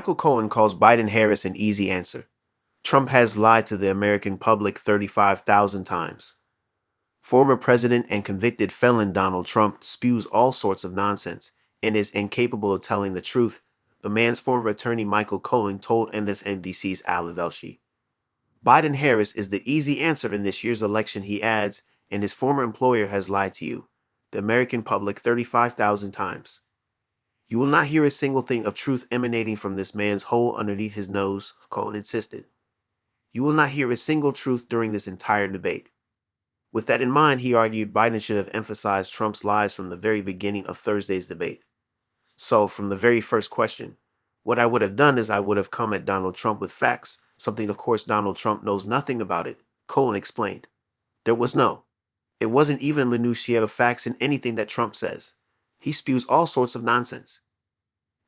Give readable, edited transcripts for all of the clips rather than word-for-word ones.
Michael Cohen calls Biden-Harris an easy answer. Trump has lied to the American public 35,000 times. Former President and convicted felon Donald Trump spews all sorts of nonsense and is incapable of telling the truth, the man's former attorney Michael Cohen told MSNBC's Alan Velshi. Biden-Harris is the easy answer in this year's election, he adds, and his former employer has lied to you, the American public, 35,000 times. You will not hear a single thing of truth emanating from this man's hole underneath his nose, Cohen insisted. You will not hear a single truth during this entire debate. With that in mind, he argued Biden should have emphasized Trump's lies from the very beginning of Thursday's debate. So, from the very first question, what I would have done is I would have come at Donald Trump with facts, something of course Donald Trump knows nothing about it, Cohen explained. It wasn't even minutiae of facts in anything that Trump says. He spews all sorts of nonsense.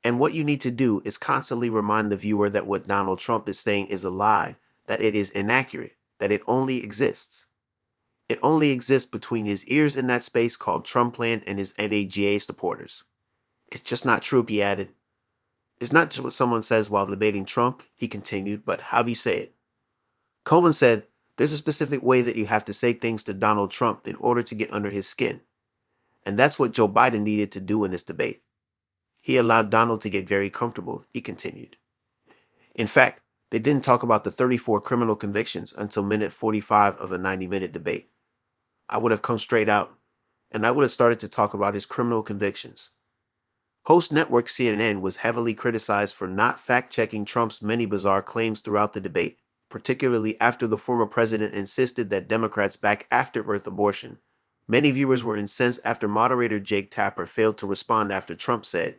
And what you need to do is constantly remind the viewer that what Donald Trump is saying is a lie, that it is inaccurate, that it only exists. It only exists between his ears in that space called Trumpland and his NAGA supporters. It's just not true, he added. It's not just what someone says while debating Trump, he continued, but how do you say it? Cohen said, there's a specific way that you have to say things to Donald Trump in order to get under his skin. And that's what Joe Biden needed to do in this debate. He allowed Donald to get very comfortable, he continued. In fact, they didn't talk about the 34 criminal convictions until minute 45 of a 90-minute debate. I would have come straight out, and I would have started to talk about his criminal convictions. Host network CNN was heavily criticized for not fact-checking Trump's many bizarre claims throughout the debate, particularly after the former president insisted that Democrats back afterbirth abortion. Many viewers were incensed after moderator Jake Tapper failed to respond after Trump said,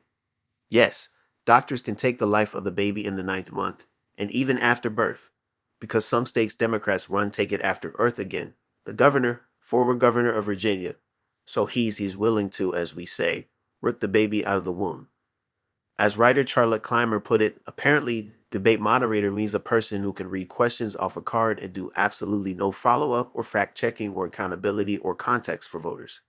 yes, doctors can take the life of the baby in the 9th month, and even after birth, because some states Democrats run take it after Earth again. The former governor of Virginia, so he's willing to, as we say, rip the baby out of the womb. As writer Charlotte Clymer put it, apparently debate moderator means a person who can read questions off a card and do absolutely no follow-up or fact-checking or accountability or context for voters.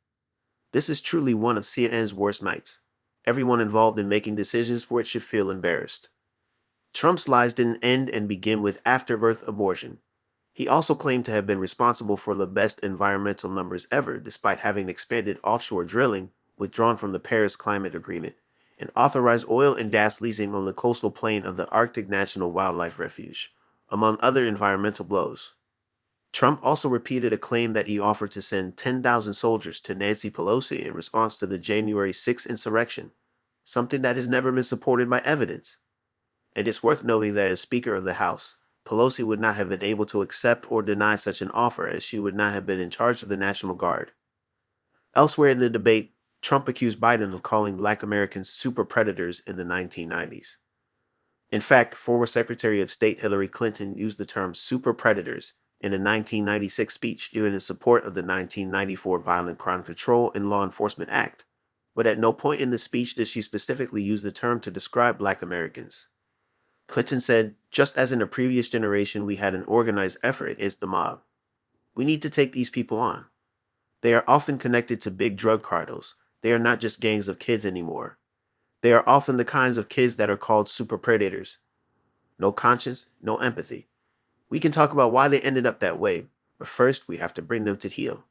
This is truly one of CNN's worst nights. Everyone involved in making decisions for it should feel embarrassed. Trump's lies didn't end and begin with afterbirth abortion. He also claimed to have been responsible for the best environmental numbers ever, despite having expanded offshore drilling, withdrawn from the Paris Climate Agreement, and authorized oil and gas leasing on the coastal plain of the Arctic National Wildlife Refuge, among other environmental blows. Trump also repeated a claim that he offered to send 10,000 soldiers to Nancy Pelosi in response to the January 6th insurrection, something that has never been supported by evidence. And it's worth noting that as Speaker of the House, Pelosi would not have been able to accept or deny such an offer, as she would not have been in charge of the National Guard. Elsewhere in the debate, Trump accused Biden of calling Black Americans super predators in the 1990s. In fact, former Secretary of State Hillary Clinton used the term super predators in a 1996 speech given in support of the 1994 Violent Crime Control and Law Enforcement Act, but at no point in the speech did she specifically use the term to describe Black Americans. Clinton said, just as in a previous generation we had an organized effort against the mob. We need to take these people on. They are often connected to big drug cartels. They are not just gangs of kids anymore. They are often the kinds of kids that are called super predators. No conscience, no empathy. We can talk about why they ended up that way, but first we have to bring them to heel.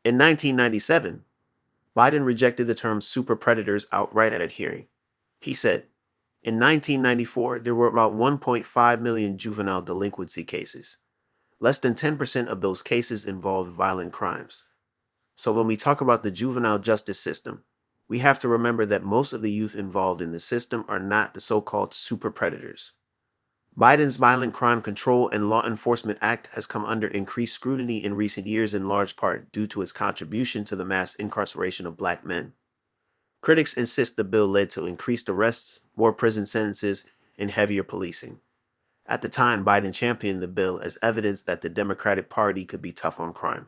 In 1997, Biden rejected the term super predators outright at a hearing. He said, in 1994, there were about 1.5 million juvenile delinquency cases. Less than 10% of those cases involved violent crimes. So when we talk about the juvenile justice system, we have to remember that most of the youth involved in the system are not the so-called super predators. Biden's Violent Crime Control and Law Enforcement Act has come under increased scrutiny in recent years in large part due to its contribution to the mass incarceration of Black men. Critics insist the bill led to increased arrests, more prison sentences, and heavier policing. At the time, Biden championed the bill as evidence that the Democratic Party could be tough on crime.